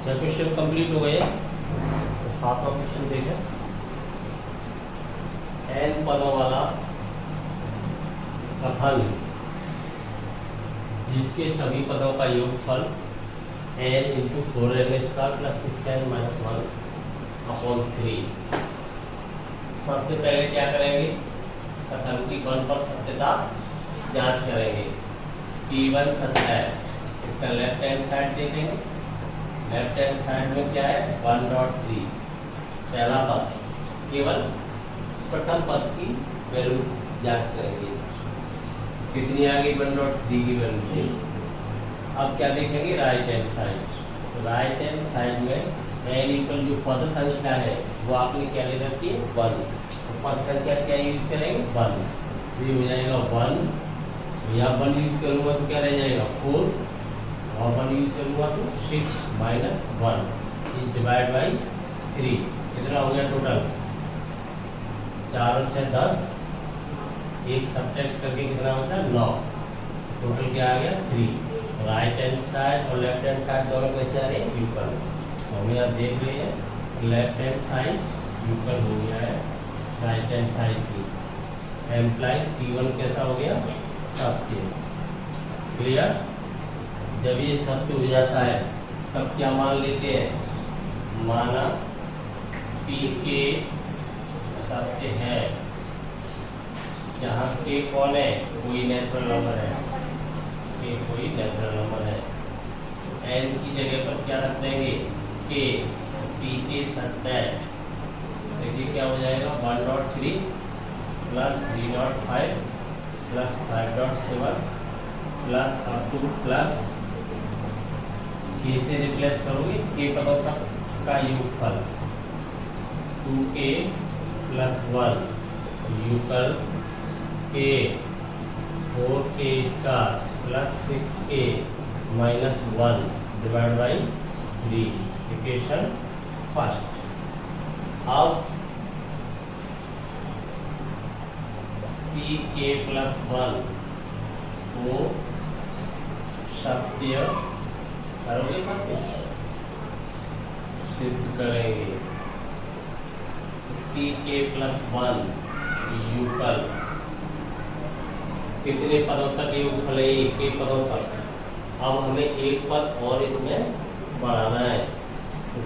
छह question complete हो गए। तो सातवां क्वेश्चन देखें। n पदों वाला कथन जिसके सभी पदों का योगफल n into 4n² plus 6n minus 1/3। सबसे पहले क्या करेंगे, कथन की 1 पर सत्यता जांच करेंगे। P1 सत्य है, इसका लेफ्ट हैंड साइड देखेंगे। लेफ्ट हैंड साइड में क्या है 1.3, पहला पद, केवल प्रथम पद की वैल्यू जांच करेंगे। कितनी आ गई 1.3 की वैल्यू थी। अब क्या देखेंगे राइट हैंड साइड। तो राइट हैंड साइड में n इक्वल जो पद संख्या है वो आपने क्या ले रखी है 1। तो पद संख्या क्या यूज करेंगे 1। ये हो जाएगा 1, यहाँ 1 यूज करूँगा तो क्या रह जाएगा 4, और 1 यूज करूँगा तो 6 माइनस 1 डिवाइड बाई 3। कितना हो गया टोटल 4 और 6 10, एक सब्ट्रैक्ट करके कितना होता है 9। टोटल क्या आ गया 3। राइट हैंड साइड और लेफ्ट हैंड साइड दोनों कैसे आ रहे हैं इक्वल। हम यहाँ देख रहे हैं लेफ्ट हैंड साइड इक्वल हो गया है राइट हैंड साइड की। एम्प्लाई P1 कैसा हो गया सत्य। क्लियर। जब ये सत्य हो जाता है तब क्या मान लेते हैं, माना P के सत्य है, जहाँ K कौन है कोई नेचुरल नंबर है, K कोई नेचुरल नंबर है। n की जगह पर क्या रख देंगे K, P के सत्य है। देखिए क्या हो जाएगा 1.3 plus 3.5 plus 5.7 plus up two plus K से रिप्लेस करोगे K पदों का योगफल 2K plus 1 equal K 4K² plus 6K minus 1 divide by 3। Equation first. अब Pk प्लस 1 को सत्य करोगे, सत्य सिद्ध करेंगे। Pk प्लस 1 यूकल कितने पदों तक योगफल है, एक पदों तक। अब हमें एक पद और इसमें बढ़ाना है।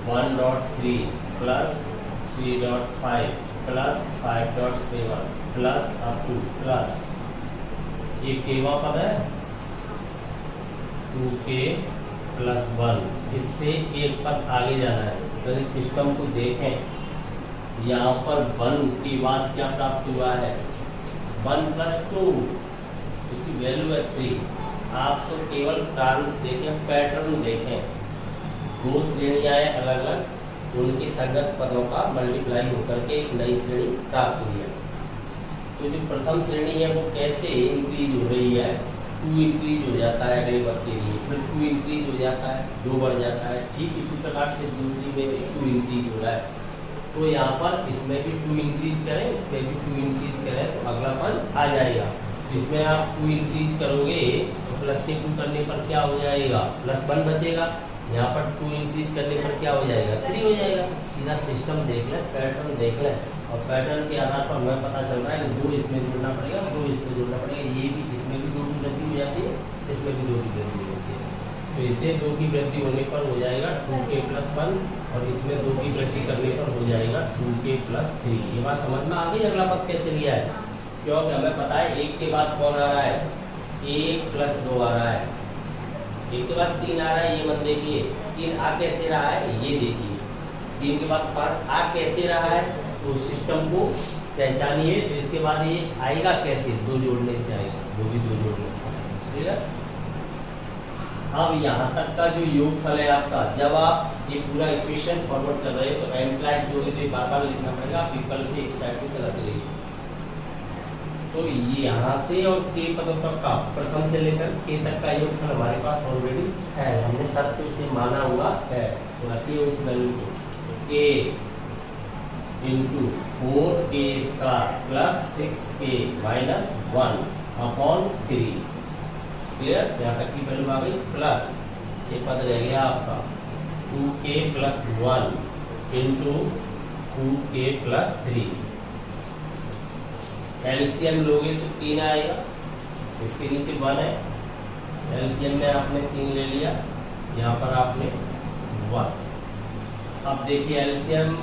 1.3 plus 3.5 plus 5.7 plus up two plus ये केवा पद है 2K प्लस 1। इससे एक पद आगे जाना है। तो इस सिस्टम को देखें, यहाँ पर 1 के बाद क्या प्राप्त हुआ है 1 प्लस 2, उसकी वैल्यू है 3। आप तो केवल प्रारूप देखें, पैटर्न देखें। दो श्रेणियाँ हैं अलग अलग, उनकी संगत पदों का मल्टीप्लाई होकर के एक नई श्रेणी प्राप्त हुई है। तो जो प्रथम श्रेणी है वो कैसे इंक्रीज हो रही है, 2 इंक्रीज हो जाता है अगले पद के लिए, फिर 2 इंक्रीज हो जाता है, 2 बढ़ जाता है। ठीक इसी प्रकार से दूसरी में भी 2 इंक्रीज हो रहा है। तो यहाँ पर इसमें भी 2 इंक्रीज करें, इसमें भी 2 इंक्रीज करें तो अगला पद आ जाएगा। इसमें आप 2 इंक्रीज करोगे तो प्लस के 2 करने पर क्या हो जाएगा प्लस 1 बचेगा। यहाँ पर 2 इंक्रीज करने पर क्या हो जाएगा 3 हो जाएगा। सीधा सिस्टम देख लें, पैटर्न देख लें, और पैटर्न के आधार पर हमें पता चल रहा है कि 2 इसमें जोड़ना पड़ेगा, 2 इसमें जोड़ना पड़ेगा। ये भी इसमें भी 2 की वृद्धि हो जाती है, इसमें भी 2 की वृद्धि होती है। तो इसे 2 की वृद्धि होने पर हो जाएगा 2K प्लस 1, और इसमें 2 की वृद्धि करने पर हो जाएगा 2K प्लस 3। ये बात समझ में आ गई। अगला पद कैसे लिया है, क्योंकि हमें पता है 1 के बाद कौन आ रहा है 1 प्लस 2 आ रहा है, 1 के बाद 3 आ रहा है। ये मत देखिए 3 आ कैसे रहा है, ये देखिए 3 के बाद 5 आ कैसे रहा है। तो सिस्टम को पहचानिए। तो इसके बाद ये आएगा कैसे, 2 जोड़ने से आएगा, वो भी 2 जोड़ने से। ठीक है। अब यहाँ तक का जो योगफल है आपका, जब आप ये पूरा इक्वेशन फॉरवर्ड कर रहे हैं तो एम्प्लाई जो है बार बार लिखना पड़ेगा। आप इक्वल से एक साइड पे चलाते रहिए। तो ये यहाँ से और K पदों तक का प्रथम से लेकर K तक का योगफल हमारे पास ऑलरेडी है, हमने सत्य से माना हुआ है। तो रखिए उस वैल्यू को K into 4K² plus 6K minus 1/3। Clear. यहाँ तक की वैल्यू आ गई, प्लस ये पद रह गया आपका 2k plus 1 into 2k plus 3। LCM लोगे तो 3 आएगा, इसके नीचे 1 है, एलसीएम में आपने 3 ले लिया, यहाँ पर आपने 1। अब देखिए एलसीएम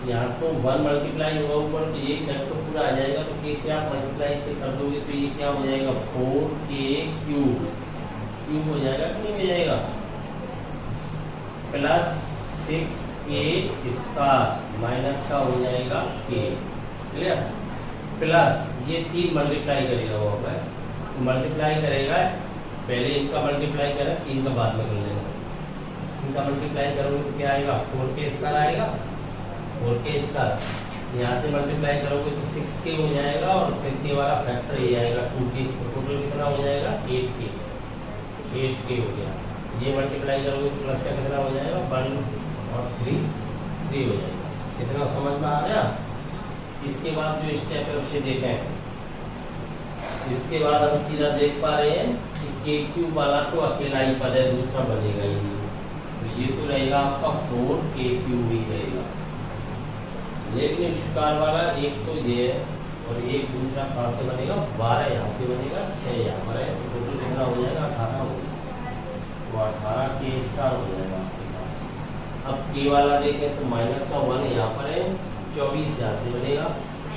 यहाँ तो 1 मल्टीप्लाई होगा ऊपर, तो ये सेट तो पूरा आ जाएगा, तो कैसे आप मल्टीप्लाई से कर दोगे तो ये क्या हो जाएगा 4k क्यूब हो जाएगा कि नहीं हो जाएगा, प्लस 6k स्क्वायर माइनस का हो जाएगा k, क्लियर। प्लस ये 3 मल्टीप्लाई करेगा वो पर मल्टीप्लाई करेगा, पहले इनका मल्टीप्लाई करें 3 का बाद में कर लेना, इनका मल्टीप्लाई करोगे तो क्या आएगा 4k स्क्वायर आएगा, 4k स्क्वायर यहाँ से मल्टीप्लाई करोगे तो 6k हो जाएगा, और फिर के वाला फैक्टर ये आएगा 2k, तो टोटल कितना हो जाएगा 8k हो गया। ये मल्टीप्लाई करोगे तो प्लस का कितना हो जाएगा 1 और 3 हो जाएगा। कितना समझ में आ गया। इसके बाद जो स्टेप है उसे देखें। इसके बाद हम सीधा देख पा रहे हैं कि के क्यूब वाला तो अकेला ही पद है, दूसरा बनेगा ही नहीं, तो ये तो रहेगा आपका 4k क्यूब ही रहेगा। लेकिन स्क्वायर वाला एक तो ये है और एक दूसरा कहाँ से बनेगा 12 यहाँ से बनेगा, 6 यहाँ पर है, तो टोटल कितना हो जाएगा 18 हो जाएगा, तो 18k स्क्वायर हो जाएगा आपके पास। अब के वाला देखें तो माइनस का 1 यहाँ पर है, 24 यहाँ से बनेगा,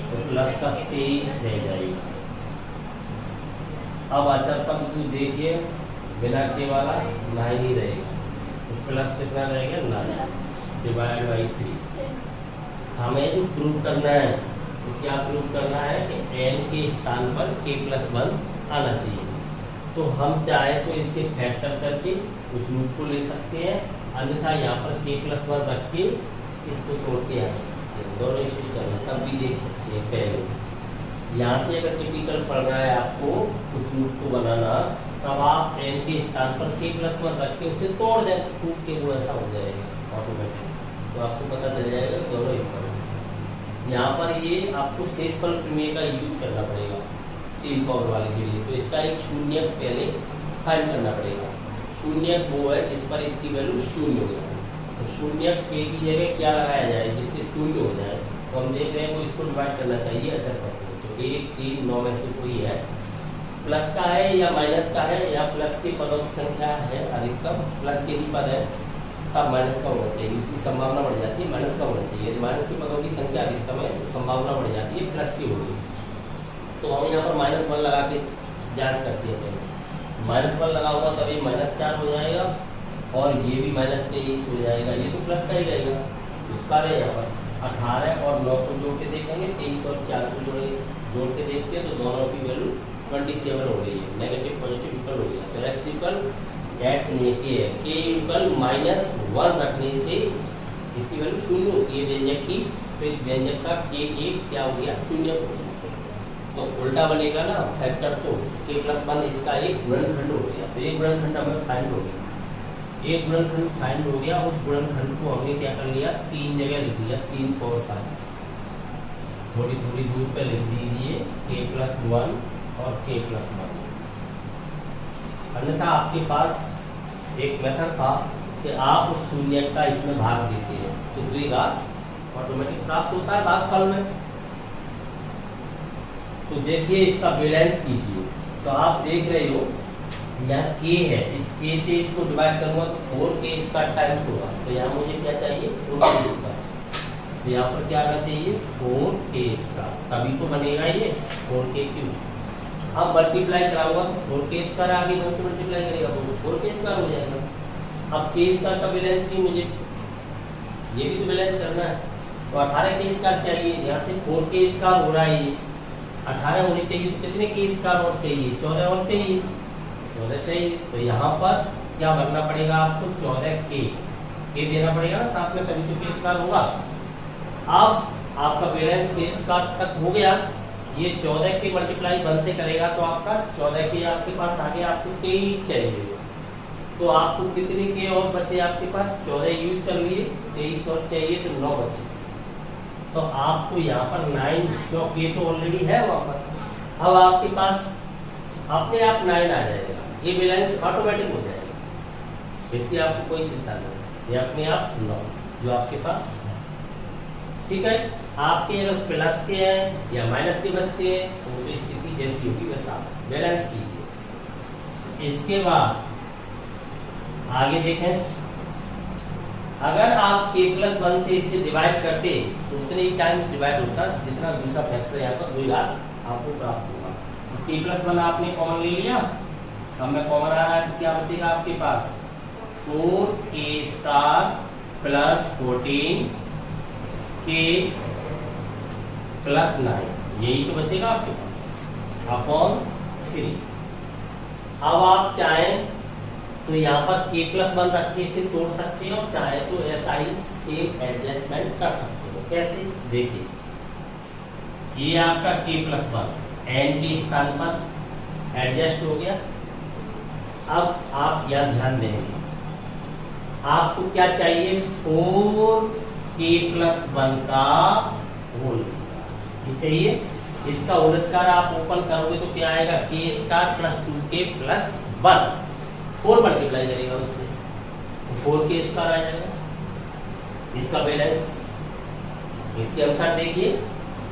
तो प्लस का 23 रह जाएगा। अब अचर पद को देखिए, बिना के वाला 9 ही रहेगा, तो प्लस कितना रहेगा 9 डिवाइड बाई 3। हमें जो प्रूव करना है तो क्या प्रूव करना है कि n के स्थान पर k प्लस 1 आना चाहिए। तो हम चाहे तो इसके फैक्टर करके उस लूप को ले सकते हैं, अन्यथा यहाँ पर k प्लस 1 रख के इसको छोड़ के आ सकते हैं, दोनों सिस्टम है, तब भी देख सकते हैं। पहले यहाँ से अगर टिपिकल पड़ रहा है आपको उस लूप को बनाना, तब आप n के स्थान पर k प्लस 1 रख के उसे तोड़ दें, प्रूफ के वो ऐसा हो जाएगा ऑटोमेटिक, तो आपको पता चल जाएगा दोनों इक्वल। यहाँ पर ये आपको शेषफल प्रमेय का यूज करना पड़ेगा 3 पावर वाले के लिए, तो इसका एक शून्य पहले फाइंड करना पड़ेगा। शून्य वो है जिस पर इसकी वैल्यू 0 हो जाए, तो शून्य के की जगह क्या लगाया जाए जिससे 0 हो जाए, तो हम देख रहे हैं वो इसको डिवाइड करना चाहिए अचर पर, तो 1 3 9 में से कोई है, प्लस का है या माइनस का है या प्लस के पदों की संख्या है अधिकतम, प्लस के ही पद है तब माइनस का होना चाहिए, उसकी संभावना बढ़ जाती है माइनस का होना चाहिए। यदि माइनस के पदों की संख्या अधिकतम है तो संभावना बढ़ जाती है प्लस की होगी, तो हम यहाँ पर -1 लगा के जांच करते हैं। पहले -1 लगाऊंगा तब ये -4 हो जाएगा और ये भी -23 हो जाएगा, ये तो प्लस का ही रहेगा। उसका रहे यहाँ पर 18 और 9 को जोड़ के देखेंगे, 23 और 4 को जोड़ के देखते हैं तो दोनों की वैल्यू 27 हो गई है, नेगेटिव पॉजिटिव इक्वल हो गया। तो x इक्वल x नहीं है k इक्वल -1 रखने से इसकी वैल्यू 0 होती है व्यंजक की, तो इस व्यंजक का k एक क्या हो गया 0 हो गया, तो उल्टा बनेगा ना फैक्टर, तो k प्लस 1 इसका एक गुणनखंड हो गया, तो एक गुणनखंड हमें फाइंड हो गया, एक गुणनखंड फाइंड हो गया। उस गुणनखंड को हमने क्या कर लिया 3 जगह लिख दिया, 3 पावर 5, थोड़ी थोड़ी दूर पे लिख दीजिए k प्लस 1 और k प्लस 1। अन्यथा आपके पास एक मेथड था कि आप उस शून्य का इसमें भाग देते हैं तो द्विघात ऑटोमेटिक प्राप्त होता है भागफल में। तो देखिए इसका बैलेंस कीजिए, तो आप देख रहे हो यहाँ k है, इस k से इसको डिवाइड करूंगा तो 4k स्क्वायर टाइम्स होगा, तो यहाँ मुझे क्या चाहिए 4k स्क्वायर, तो यहाँ पर क्या आना चाहिए 4k स्क्वायर, तभी तो बनेगा ये 4k क्यूब। अब मल्टीप्लाई कराऊंगा तो 4k स्क्वायर आगे 1 से मल्टीप्लाई करेगा तो 4k स्क्वायर हो जाएगा। अब k स्क्वायर का बैलेंस की मुझे ये भी तो बैलेंस करना है, तो 18k स्क्वायर चाहिए, यहाँ से 4k स्क्वायर हो रहा है, ये 18 होने चाहिए, तो कितने k स्क्वायर और चाहिए 14 और चाहिए, 14 चाहिए, तो यहाँ पर क्या भरना पड़ेगा आपको 14k देना पड़ेगा ना साथ में, तभी तो k स्क्वायर होगा। अब आपका बैलेंस k स्क्वायर तक हो गया, ये 14 के मल्टीप्लाई 1 से करेगा तो आपका 14 के आपके पास आगे आपको 23 चाहिए, तो आपको कितने के और बचे आपके पास 14 यूज कर लिए, 23 और चाहिए तो 9 बचे, तो आपको यहाँ पर 9 क्योंकि तो ऑलरेडी है वहाँ पर, अब आपके पास अपने आप 9 आ जाएगा, ये बैलेंस ऑटोमेटिक हो जाएगा, इसकी आपको कोई चिंता नहीं है। ये अपने आप 9 जो आपके पास है। ठीक है, आपके अगर प्लस के हैं या माइनस के बचते हैं तो वो स्थिति जैसी होगी वैसा बैलेंस कीजिए। इसके बाद आगे देखें, अगर आप k+1 से इससे डिवाइड करते तो उतने ही टाइम्स डिवाइड होता जितना दूसरा फैक्टर यहाँ पर 2 आपको प्राप्त होगा। तो k+1 आपने कॉमन ले लिया, सब में कॉमन आ रहा है तो क्या बचेगा आपके पास 4k² + 14k + 9, यही तो बचेगा आपके पास अपॉन 3। अब आप चाहें तो यहाँ पर k+1 रख के इसे तोड़ सकते हो, चाहे तो ऐसा ही सेम एडजस्टमेंट कर सकते हो। कैसे, देखिए ये आपका k+1 n के स्थान पर एडजस्ट हो गया। अब आप यहाँ ध्यान देंगे, आपको क्या चाहिए 4k+1 का होल स्क्वायर ये चाहिए। इसका होल स्क्वायर आप ओपन करोगे तो क्या आएगा k² + 2k+1, 4 मल्टीप्लाई करेगा उससे तो 4k² आ जाएगा। इसका बैलेंस इसके अनुसार देखिए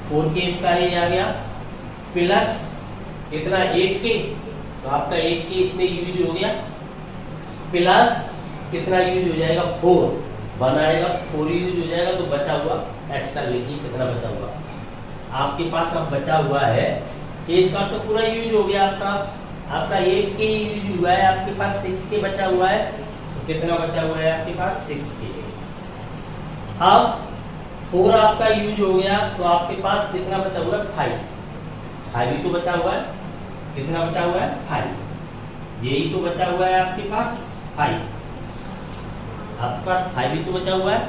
4k² ये आ गया प्लस कितना 8k, तो आपका 8k इसमें यूज हो गया, प्लस कितना यूज हो जाएगा 4 बनाएगा 4 यूज हो जाएगा, तो बचा हुआ एक्स्ट्रा लिखिए कितना बचा हुआ आपके पास। अब बचा हुआ है k² तो पूरा यूज हो गया आपका 8k यूज हुआ है, आपके पास 6k बचा हुआ है, तो कितना बचा हुआ है आपके पास 6k। अब 4 आपका यूज हो गया तो आपके पास कितना बचा हुआ है 5 ही तो बचा हुआ है, कितना बचा हुआ है 5, यही तो बचा हुआ है आपके पास 5, आपके पास 5 ही तो बचा हुआ है,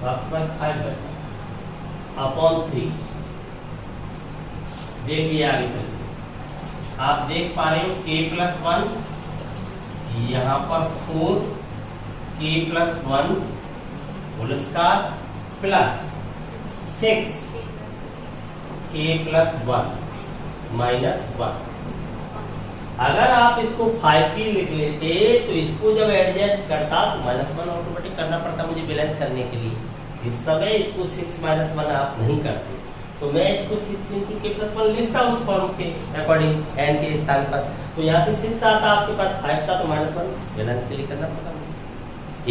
तो आपके पास 5 बचा अपॉन 3। देखिए आगे चलिए, आप देख पा रहे हो k+1 यहाँ पर 4k+1 whole square plus 6k+1 -1। अगर आप इसको 5p लिख लेते तो इसको जब एडजस्ट करता तो -1 ऑटोमेटिक करना पड़ता मुझे बैलेंस करने के लिए। इस समय इसको 6 -1 आप नहीं करते, तो मैं इसको 6 × k+1 लिखता उस फॉर्म के अकॉर्डिंग n के स्थान पर, तो यहाँ से 6 आता आपके पास 5 था तो -1 बैलेंस के लिए करना पड़ता मुझे,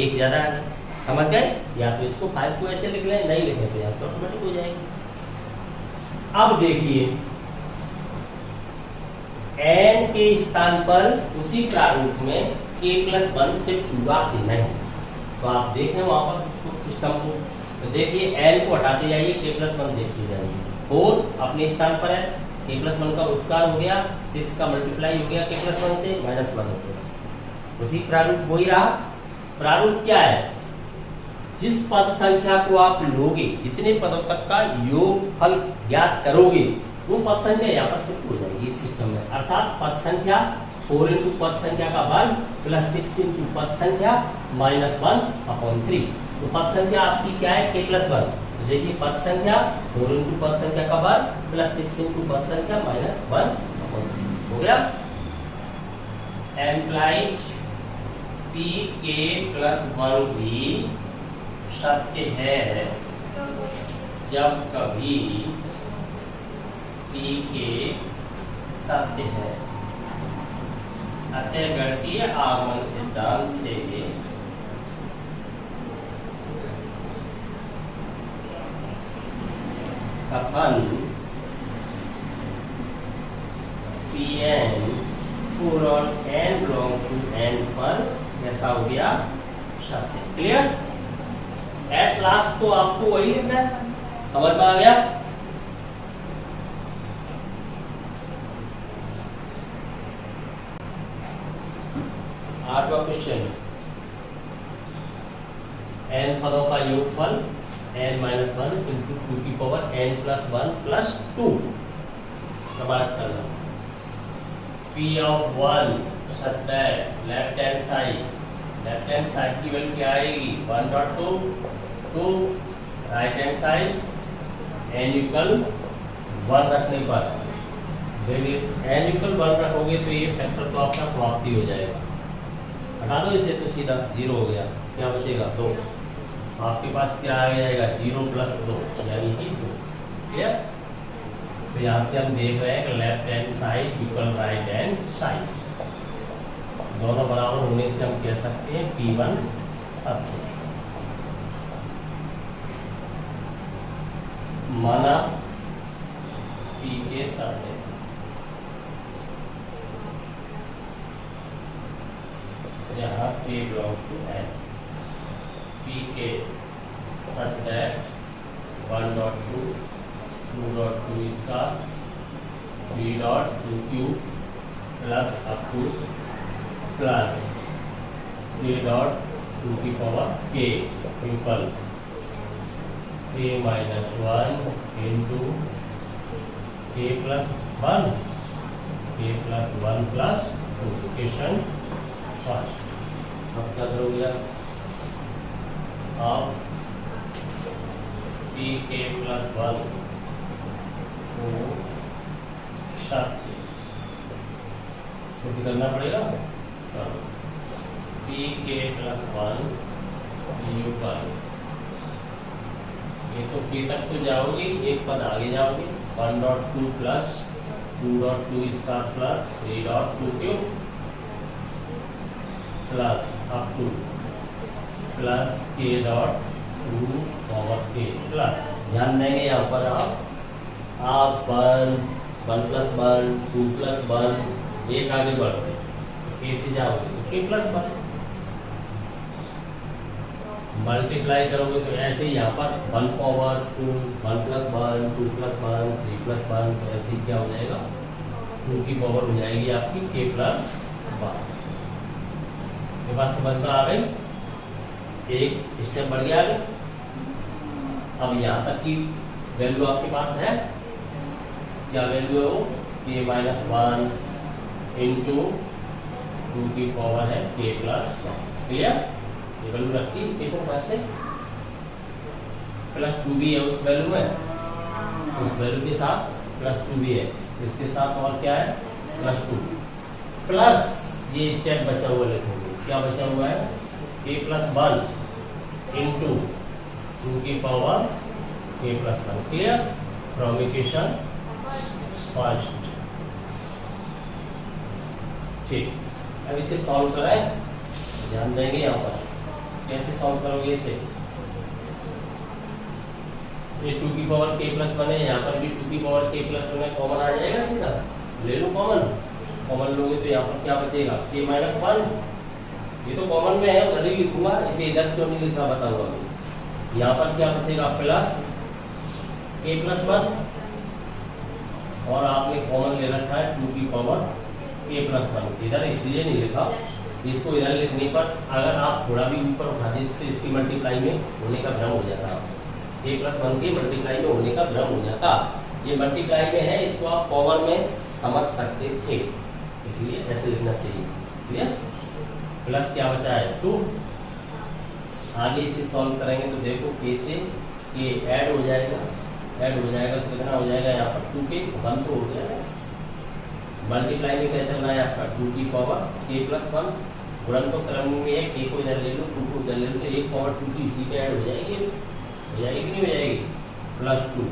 एक ज्यादा आ गया। समझ गए, या तो इसको 5 को ऐसे लिख लें, नहीं लिखें तो यहाँ से ऑटोमेटिक हो जाएगी। अब देखिए n के स्थान पर उसी प्रारूप में k+1 शिफ्ट हुआ कि नहीं, तो आप देखें वहां पर उसको सिस्टम को, तो देखिए n को हटाते जाइए k+1 देखते जाइए, 4 अपने स्थान पर है, k+1 का स्क्वायर हो गया, 6 का मल्टीप्लाई हो गया k+1 से -1 हो गया, उसी प्रारूप वही रहा। प्रारूप क्या है, जिस पद संख्या को आप लोगे, जितने पदों तक का योगफल ज्ञात करोगे वो पद संख्या यहाँ पर शिफ्ट हो जाएगी इस सिस्टम में, अर्थात पद संख्या 4 × पद संख्या का वर्ग प्लस 6 × पद संख्या -1/3। तो पद संख्या आपकी क्या है k+1, तो देखिए पद संख्या 4 × पद संख्या का वर्ग प्लस 6 × पद संख्या -1/3 हो गया। एम्प्लाइज pk+1 भी सत्य है जब कभी pk सत्य है, अतः गणितीय आगमन सिद्धांत से कथन Pn for all n belongs to n पर कैसा हो गया सत्य। क्लियर, एट लास्ट तो आपको वही लिखना है, समझ में आ गया। आठवां क्वेश्चन, n पदों का योगफल n-1 × 2n+1 + 2 प्रमाणित करना। P of 1 such that left hand side की वैल्यू क्या आएगी 1.2, 2 राइट हैंड साइड n = 1 रखने पर, n = 1 रखोगे तो ये फैक्टर तो आपका समाप्ति हो जाएगा, हटा दो इसे तो सीधा 0 हो गया, क्या बचेगा 2। आपके पास क्या आ जाएगा 0 + 2 यानी कि 2। क्लियर। तो यहाँ से हम देख रहे हैं कि left hand side equal right hand side, दोनों बराबर होने से हम कह सकते हैं P1 सत्य। माना Pk सत्य, यहाँ K belongs to N, Pk such that 1.2 2.2 इसका 3.2q plus up two plus 3.2 की power k equal k - 1 into k + 1 k + 1 plus equation first. अब क्या करोगे आप Pk + 1 को सत्य सिद्ध करना पड़ेगा। Pk + 1 इक्वल, ये तो K तक तो जाओगे, एक पद आगे जाओगे 1.2 प्लस 2.2 इसका plus 3.2 plus up two plus k.2 power k plus, ध्यान देंगे यहाँ पर आप 1 + 1 2 + 1 एक आगे बढ़ते k से जाओगे k + 1 मल्टीप्लाई करोगे तो ऐसे ही यहाँ पर 1 पावर 2 1 + 1 2 + 1 3 + 1 तो ऐसे ही क्या हो जाएगा 2 की पावर हो जाएगी आपकी k + 1। ये बात समझ में आ गई, एक स्टेप बढ़ गया आगे। अब यहाँ तक की वैल्यू आपके पास है, क्या वैल्यू है वो k - 1 इंटू 2 की पावर है k + 1। क्लियर। ये वैल्यू रखी इक्वेशन फर्स्ट से, प्लस 2 भी है उस वैल्यू में, उस वैल्यू के साथ प्लस 2 भी है, इसके साथ और क्या है +2 प्लस ये स्टेप बचा हुआ लिखोगे, क्या बचा हुआ है k + 1 इंटू 2 की power k + 1। Clear. From equation first. ठीक, अब इसे सॉल्व कराएं, ध्यान देंगे यहाँ पर कैसे सॉल्व करोगे इसे। ये 2 की पावर k + 1 है, यहाँ पर भी 2 की पावर k + 1 है, कॉमन आ जाएगा सीधा, ले लो कॉमन लोगे तो यहाँ पर क्या बचेगा k - 1, ये तो कॉमन में है उधर ही लिखूंगा, इसे इधर क्यों नहीं लिखना बताऊंगा अभी। यहाँ पर क्या बचेगा प्लस k + 1 और आपने कॉमन ले रखा है 2 की पावर k + 1, इधर इसलिए नहीं लिखा, इसको इधर लिखने पर अगर आप थोड़ा भी ऊपर उठा देते तो इसकी मल्टीप्लाई में होने का भ्रम हो जाता, k + 1 के मल्टीप्लाई में होने का भ्रम हो जाता। ये मल्टीप्लाई में है, इसको आप पावर में समझ सकते थे, इसलिए ऐसे लिखना चाहिए। क्लियर। प्लस क्या बचा है 2, आगे इसे सॉल्व करेंगे तो देखो k से k ऐड हो जाएगा, तो कितना हो जाएगा यहाँ पर 2k 1 तो हो गया। मल्टीप्लाई में क्या चलना है आपका 2 की पावर k + 1, गुणन तो क्रम में है, k को इधर ले लो 2 को इधर ले लो तो 1 पावर 2 की इसी पे ऐड हो जाएगी कि नहीं हो जाएगी +2।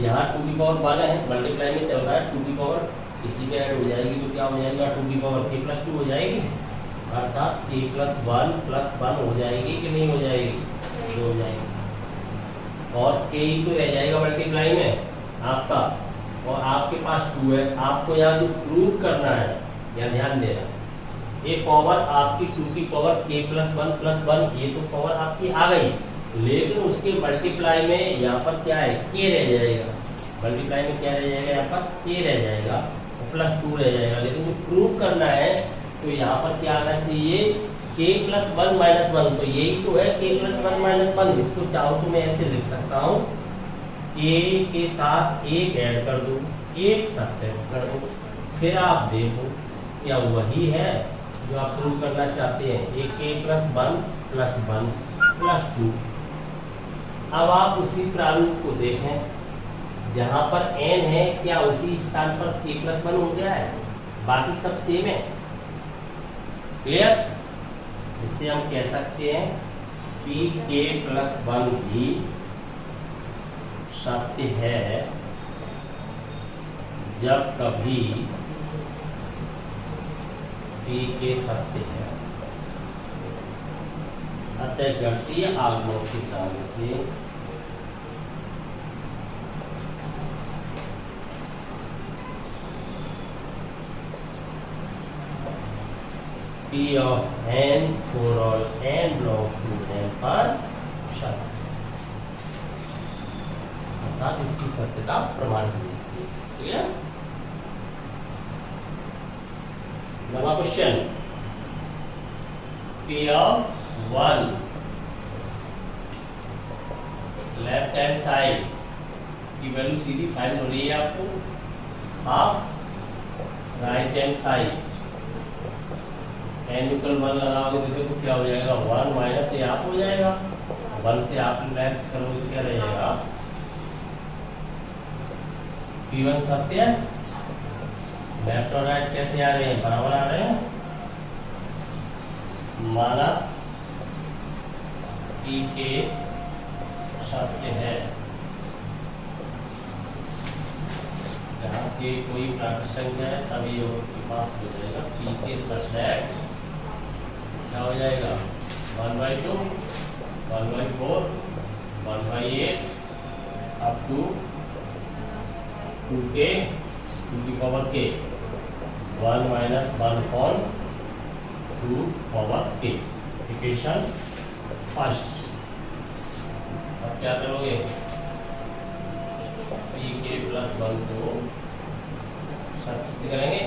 यहाँ 2 की पावर 1 है, मल्टीप्लाई में चल रहा है 2 की पावर इसी पे ऐड हो जाएगी तो क्या हो जाएगा 2 की पावर k + 2 हो जाएगी, अर्थात k + 1 + 1 हो जाएगी कि नहीं हो जाएगी, ये हो जाएगी। और k ही तो रह जाएगा मल्टीप्लाई में आपका, और आपके पास 2 है, आपको यहाँ जो प्रूव करना है यहाँ ध्यान देना, ये पावर आपकी 2 की पावर k + 1 + 1 ये तो पावर आपकी आ गई, लेकिन उसके मल्टीप्लाई में यहाँ पर क्या है k रह जाएगा, मल्टीप्लाई में क्या रह जाएगा यहाँ पर k रह जाएगा और +2 रह जाएगा। लेकिन जो प्रूव करना है तो यहाँ पर क्या आना चाहिए k + 1 - 1, तो यही तो है k + 1 - 1। इसको चाहो तो मैं ऐसे लिख सकता हूँ k के साथ 1 ऐड कर दो, 1 सब्ट्रैक्ट कर दो, फिर आप देखो क्या वही है जो आप प्रूव करना चाहते हैं, एक k + 1 + 1 + 2। अब आप उसी प्रारूप को देखें, जहाँ पर n है क्या उसी स्थान पर k + 1 हो गया है, बाकी सब सेम है। क्लियर? इससे हम कह सकते हैं पी के प्लस 1 भी सत्य है जब कभी पी के सत्य है। अतः गणितीय आगमन सिद्धांत से P of n for all n belongs to n पर सत्य, अर्थात इसकी सत्यता प्रमाण कीजिए। क्लियर? नवा question, P of 1 left hand side की वैल्यू सीधी फाइंड हो रही है आपको, half right hand side n equal 1 लगाओगे तो देखो क्या हो जाएगा, 1 माइनस ये आप हो जाएगा, 1 से आप लेफ्ट करोगे तो क्या रह जाएगा, P1 सत्य है। लेफ्ट और राइट कैसे आ रहे हैं, बराबर आ रहे हैं। माना P के सत्य है जहाँ के कोई प्राकृत संख्या है तभी आपके पास हो जाएगा P के सत्य है। क्या हो जाएगा, 1/2, 1/4, 1/8 अप टू 2k टू की power k, 1 minus 1/2 power k। Equation first. अब क्या करोगे, pk प्लस 1 को सत्य करेंगे।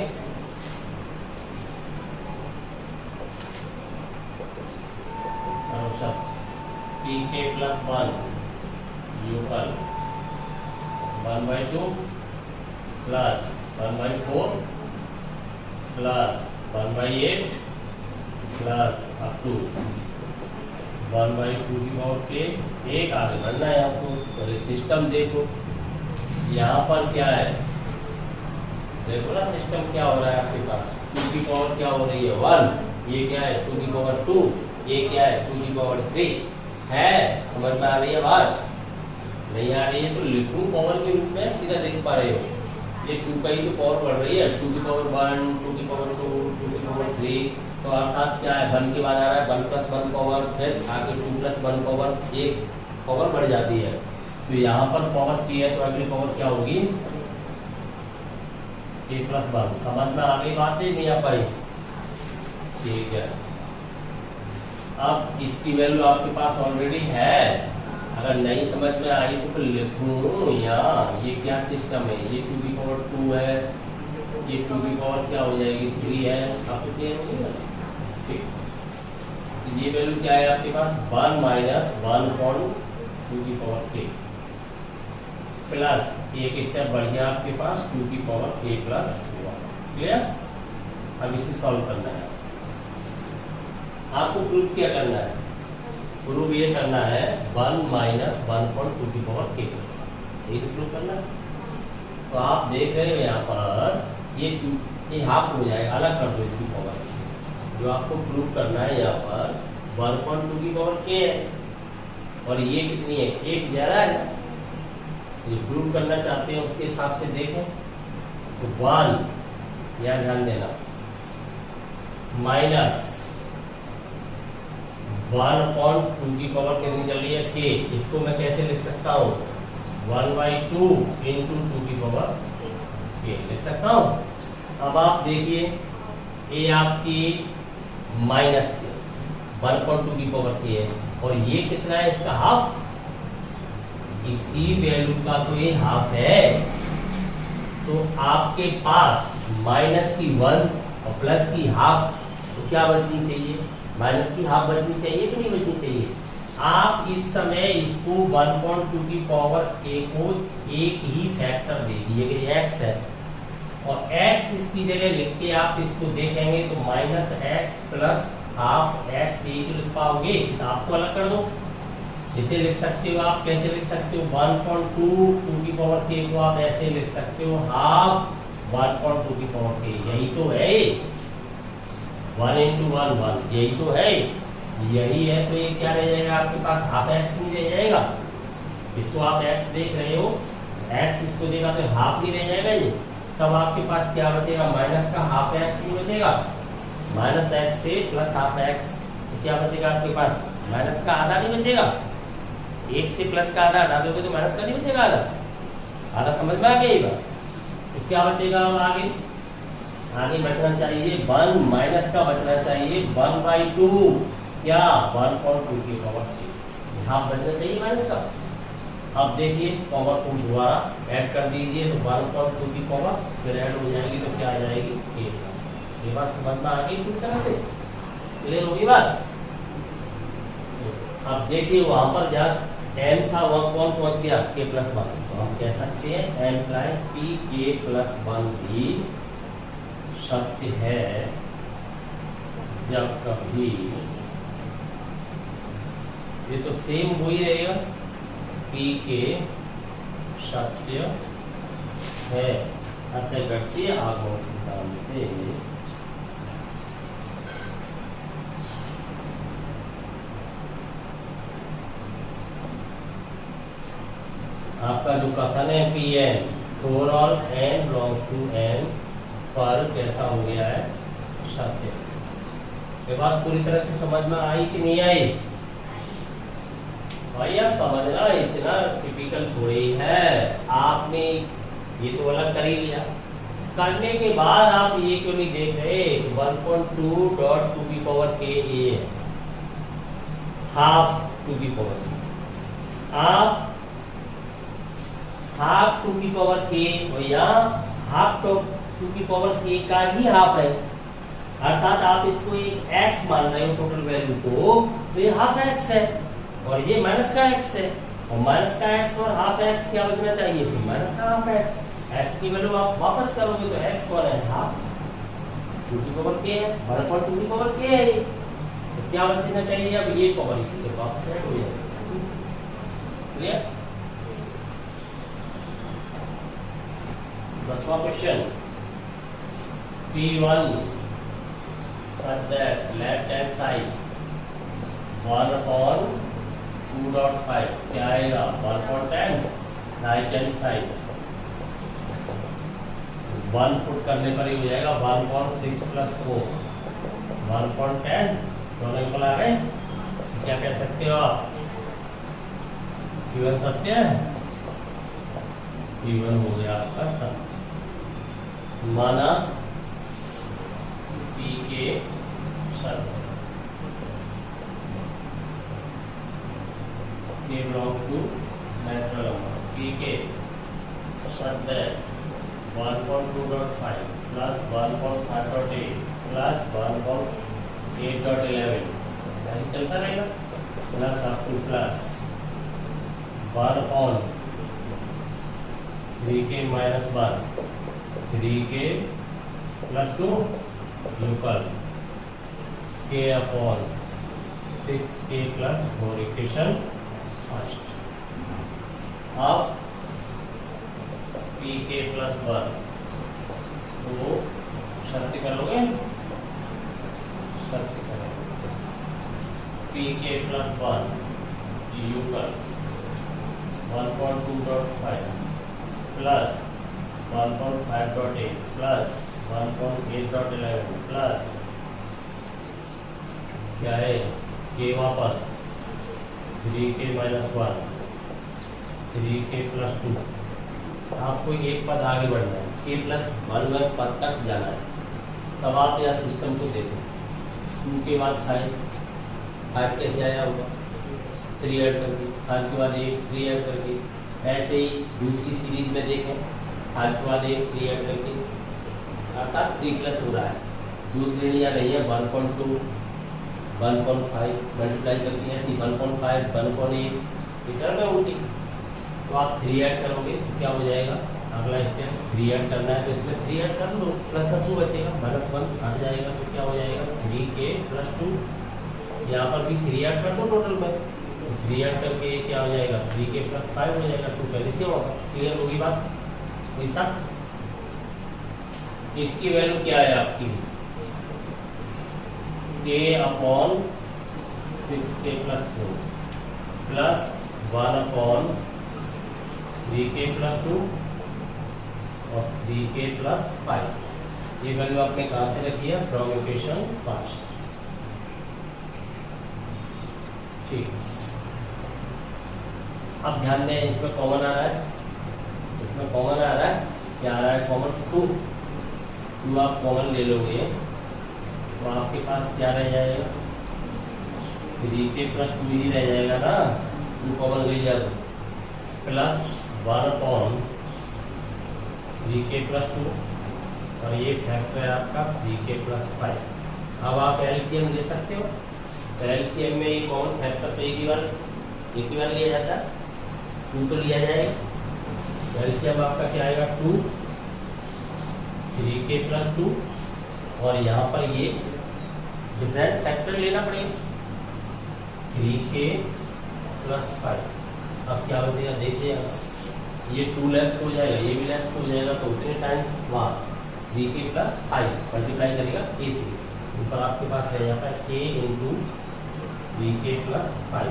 pk प्लस 1 यूपल 1/2 plus 1/4 plus 1/8 plus up to 1/2 की पावर के। एक आगे बढ़ना है आपको, तो सिस्टम देखो यहाँ पर क्या है, देखो ना सिस्टम क्या हो रहा है आपके पास, 2 की पावर क्या हो रही है 1, ये क्या है 2 की पावर 2, ये क्या है 2 की पावर 3 है। समझ में आ रही है बात? नहीं आ रही है तो लिखूं पावर के रूप में, सीधा देख पा रहे हो, ये 2 का ही तो पावर बढ़ रही है, 2 की पावर 1, 2 की पावर 2, 2 की पावर 3, तो अर्थात क्या है 1 के बाद आ रहा है 1 प्लस 1 पावर, फिर आगे 2 प्लस 1 पावर, एक पावर बढ़ जाती है। तो यहाँ पर पावर 3 है तो अगली पावर क्या होगी, k प्लस 1। समझ में आ गई बात, नहीं आ पाई? ठीक है। अब इसकी वैल्यू आपके पास ऑलरेडी है, अगर नहीं समझ में आई तो फिर लिखूं यहाँ, ये क्या सिस्टम है, ये 2 की पावर 2 है, ये 2 की पावर क्या हो जाएगी 3 है। आपको क्लियर हो गया? ठीक, ये वैल्यू क्या है आपके पास 1 माइनस 1/2 की पावर k प्लस एक स्टेप बढ़ गया आपके पास 2 की पावर k प्लस 1। क्लियर? अब इसे सॉल्व करना है आपको। प्रूफ क्या करना है, प्रूफ ये करना है 1 माइनस 1/2 की पावर k प्लस 1, यही प्रूफ करना है। तो आप देख रहे हो यहाँ पर ये हाफ हो जाएगा, अलग कर दो इसकी पावर। जो आपको प्रूफ करना है यहाँ पर 1/2 की पावर k है और ये कितनी है, 1 ज़्यादा है। ये प्रूफ करना चाहते हैं उसके हिसाब से देखें तो 1 यहाँ ध्यान देना माइनस 1/2 की पावर कितनी चल रही है k, इसको मैं कैसे लिख सकता हूँ 1/2 इंटू 2 की पावर k लिख सकता हूँ। अब आप देखिए ये आपकी माइनस 1/2 की पावर k है और ये कितना है इसका हाफ, इसी वैल्यू का तो ये हाफ है। तो आपके पास माइनस की 1 और प्लस की हाफ, तो क्या बचनी चाहिए, माइनस की हाफ बचनी चाहिए कि नहीं बचनी चाहिए। आप इस समय इसको 1/2 की पावर k को एक ही फैक्टर दे दिए कि x है और x इसकी जगह लिख के आप इसको देखेंगे तो minus x plus half x एक लिख पाओगे। इस हाफ को अलग कर दो, इसे लिख सकते हो आप कैसे लिख सकते हो 1/2 की पावर k को आप ऐसे लिख सकते हो हाफ 1/2 की पावर k, यही तो है। 1 इंटू 1 1, यही तो है, यही है। तो ये क्या रह जाएगा आपके पास, हाफ एक्स नहीं रह जाएगा। इसको आप एक्स देख रहे हो, एक्स इसको देगा तो हाफ नहीं रह जाएगा ये। तब आपके पास क्या बचेगा, माइनस का हाफ एक्स नहीं बचेगा, माइनस एक्स से प्लस हाफ एक्स, तो क्या बचेगा आपके पास, माइनस का आधा नहीं बचेगा। एक से प्लस का आधा हटा दोगे तो माइनस का नहीं बचेगा आधा, आधा समझ में आ गई बात। तो क्या बचेगा अब आगे, आगे बचना चाहिए 1 माइनस का बचना चाहिए 1/2, क्या 1/2 की पावर 3, हाफ बचना चाहिए माइनस का। अब देखिए पावर को दोबारा ऐड कर दीजिए तो 1/2 की पावर फिर ऐड हो जाएगी तो क्या आ जाएगी 1। ये बात समझ में आ गई पूरी तरह से, क्लियर होगी बात। अब देखिए वहां पर जब n था वह कौन पहुंच गया k+1, तो हम कह सकते हैं n + p k+1 भी सत्य है जब कभी, ये तो सेम हो ही रहेगा, p के सत्य है अर्थगत से आगम सिद्धांत से आपका जो कथन है Pn for all n belongs to n पर कैसा हो गया है, सत्य। ये बात पूरी तरह से समझ में आई कि नहीं आई भैया? समझना इतना टिपिकल थोड़ी है, आपने ये तो अलग कर ही लिया, करने के बाद आप ये क्यों नहीं देख रहे 1.2 k हाफ टू की पावर, आप हाफ टू की पावर k, भैया हाफ टू की पावर k का ही हाफ है, अर्थात आप इसको एक x मान रहे हो टोटल वैल्यू को, तो ये हाफ x है और ये माइनस का x है, और माइनस का x और हाफ x क्या बचना चाहिए, तो माइनस का हाफ x। x की वैल्यू आप वापस करोगे तो x कौन है, हाफ टू की पावर k है, 1/2 की पावर k है, तो क्या बचना चाहिए, अब ये पावर इसी के वापस ऐड हो जाएगी। क्लियर? 10वां question, P1 such that left hand side 1/2.5 क्या आएगा 1/10, राइट हैंड साइड 1 पुट करने पर ही हो जाएगा 1/6 + 4 1/10, दोनों इक्वल आ गए। क्या कह सकते हो आप, P1 सत्य है, P1 हो गया आपका सत्य, माना P के सत्य, K belongs to natural number, P के सत्य 1.2.5 plus 1.5.8 plus 1.8.11 यही चलता रहेगा, plus up two plus 1/3k - 1 3k + 2 equal k/6k + 4 equation first. अब pk + 1 तो सत्य करोगे, सत्य करोगे pk + 1 equal 1.2.5 plus 1.5.8 plus 1.8.11 plus क्या है k वहाँ पर 3k - 1 3k + 2, आपको एक पद आगे बढ़ना है, k+1 पद तक जाना है, तब आप यहाँ सिस्टम को देखो 2 के बाद 5 कैसे आया होगा 3 ऐड करके, 5 के बाद 1 3 ऐड करके, ऐसे ही दूसरी सीरीज में देखें 5 के बाद 1 3 ऐड करके, अर्थात 3+ हो रहा है, दूसरी श्रेणी आ रही है 1.2 1.5 मल्टीप्लाई करके ऐसी 1.5 1.8 इधर में उल्टी, तो आप 3 ऐड करोगे तो क्या हो जाएगा, अगला स्टेप 3 ऐड करना है तो इसमें 3 ऐड कर लो, प्लस का 2 बचेगा, -1 हट जाएगा तो क्या हो जाएगा 3k + 2, यहाँ पर भी 3 ऐड कर दो टोटल में, तो 3 ऐड करके क्या हो जाएगा 3k + 5 हो जाएगा, तो पहले से होगा। क्लियर होगी बात? ऐसा इसकी वैल्यू क्या है आपकी k upon 6k plus 4 plus 1 upon 3k plus 2 और 3k प्लस 5। ये वैल्यू आपने कहाँ से रखी है? From equation 5। ठीक, अब ध्यान दें, इसमें कॉमन आ रहा है, इसमें कॉमन आ रहा है, क्या आ रहा है कॉमन? 2 आप कॉमन ले लोगे तो आपके पास क्या रह जाएगा? 3k प्लस 2 ही रह जाएगा ना, 2 कॉमन ले लिया तो, प्लस 1 अपॉन 3k प्लस 2 और ये फैक्टर है आपका 3k प्लस 5। अब आप एलसीएम ले सकते हो, तो एलसीएम में ये कॉमन फैक्टर तो एक ही बार लिया जाता है, 2 तो लिया जाएगा। एलसीएम आपका क्या आएगा? 2, 3k प्लस 2 और यहाँ पर ये डिफरेंट फैक्टर लेना पड़ेगा, 3k प्लस 5। अब क्या बचेगा? देखिए ये 2 लेफ्ट हो जाएगा, ये भी लेफ्ट हो जाएगा, तो उतने टाइम्स वहाँ 3k प्लस 5 मल्टीप्लाई करेगा k से, ऊपर आपके पास रह जाता है k into 3k plus 5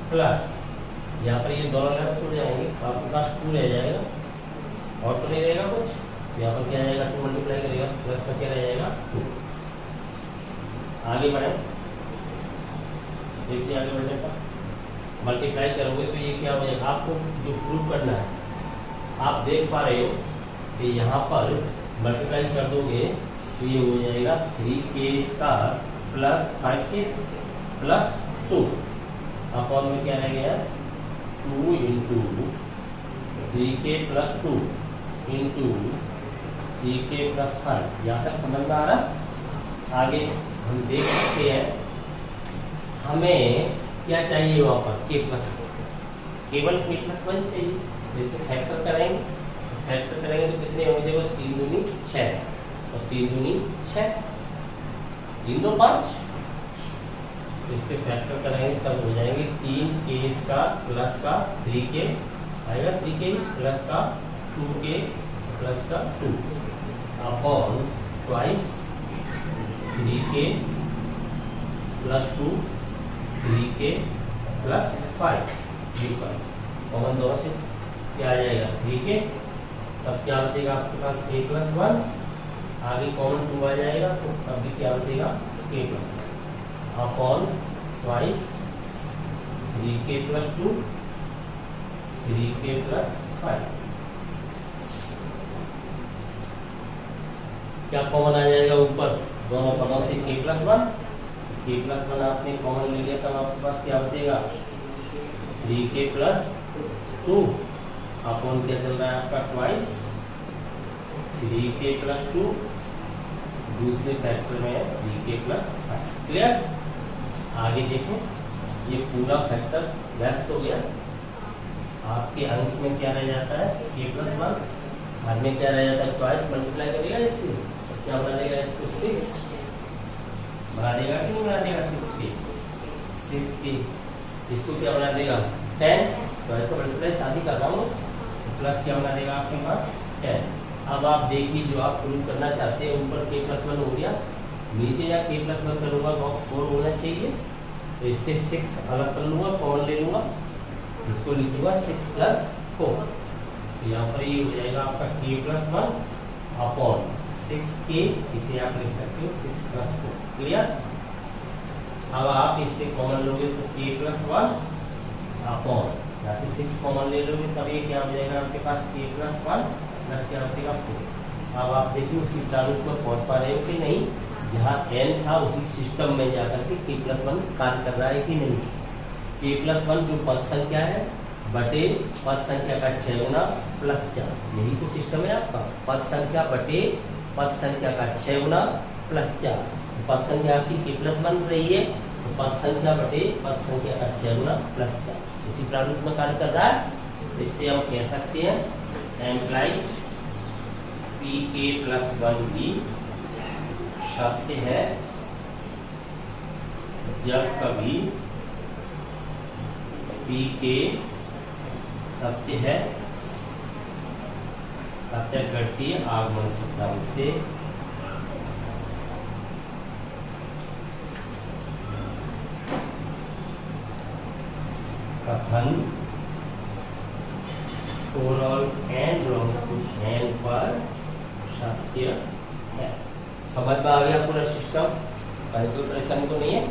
plus यहाँ पर ये दोनों लेफ्ट हो जाएंगे, तो आपके पास 2 रह जाएगा और तो नहीं रहेगा कुछ, यहाँ पर क्या आएगा? 2 मल्टीप्लाई करेगा, प्लस में क्या रह जाएगा? 2। आगे बढ़े, देखिए आगे बढ़ने पर मल्टीप्लाई करोगे तो ये क्या हो जाएगा? आपको जो प्रूव करना है, आप देख पा रहे हो कि यहाँ पर मल्टीप्लाई कर दोगे तो ये हो जाएगा 3k square plus 5k plus 2 upon में क्या रह गया? 2 into 3k plus 2 into 3k plus 5। यहाँ तक समझ में आ रहा? आगे हम देख सकते हैं, हमें क्या चाहिए वहाँ पर? k प्लस 1, केवल k प्लस 1 चाहिए, तो इसको फैक्टर करेंगे, तो फैक्टर करेंगे तो कितने होंगे? वो 3 दूनी 6 और 3 दूनी 6, 3 2 5। इसके फैक्टर करेंगे तब हो जाएंगे 3k का प्लस का 3k आएगा, 3k प्लस का 2k प्लस का 2 upon twice 3k plus 2 3k plus 5 common दोनों से क्या आ जाएगा? 3k। तब क्या बचेगा आपके पास? k प्लस 1, आगे कॉमन 2 आ जाएगा, तो तब भी क्या बचेगा? k plus 1 upon twice 3k plus 2 3k plus 5। क्या कॉमन आ जाएगा ऊपर? दोनों पदों से k प्लस 1, k प्लस 1 आपने कॉमन ले लिया, तब आपके पास क्या बचेगा? 3k प्लस 2 अपॉन क्या चल रहा है आपका? ट्वाइस 3k प्लस 2, दूसरे फैक्टर में 3k प्लस 5। क्लियर? आगे देखो, ये पूरा फैक्टर लेफ्ट हो गया, आपके अंश में क्या रह जाता है? k प्लस 1, बाद में क्या रह जाता है? ट्वाइस मल्टीप्लाई करेगा इससे, तो क्या बना देगा? इसको 6 बना देगा कि नहीं बना देगा? 6k इसको क्या बना देगा? 10, तो इसको मल्टीप्लाई साथ ही कर रहा हूँ, प्लस क्या बना देगा आपके पास? 10। अब आप देखिए, जो आप प्रूव करना चाहते हैं, ऊपर k प्लस 1 हो गया, नीचे या k प्लस 1 करूँगा तो 4 होना चाहिए, तो इससे 6 अलग कर लूँगा, कॉमन ले लूँगा, इसको लिखूँगा 6 प्लस 4, तो यहाँ पर ये हो जाएगा आपका k प्लस 1 अपॉन 6k, इसे आप लिख सकते हो 6 प्लस 4। क्लियर? अब आप इससे कॉमन लोगे तो k प्लस 1 अपॉन, यहाँ से 6 कॉमन ले लोगे तब ये क्या हो जाएगा आपके पास? k प्लस 1 प्लस क्या बचेगा? 4। अब आप देखिए उसी प्रारूप पर पहुँच पा रहे हो कि नहीं? जहाँ n था उसी सिस्टम में जाकर के k प्लस 1 कार्य कर रहा है कि नहीं? k प्लस 1 जो पद संख्या है बटे पद संख्या का 6 गुना प्लस 4, यही तो सिस्टम है आपका। पद संख्या बटे पद संख्या का 6 गुना प्लस 4, पद संख्या आपकी k प्लस 1 रही है, तो पद संख्या बटे पद संख्या का 6 गुना प्लस 4 उसी प्रारूप में कार्य कर रहा है। इससे हम कह सकते हैं एम्प्लाइज pk प्लस 1 की सत्य है जब कभी pk सत्य है अत्यघटीय आगमन सिद्धांत से कथन ओरल एंड लॉन्ग क्वेश्चन पर सत्य है। समझ में आ गया पूरा सिस्टम? कहीं तो परेशानी तो नहीं है?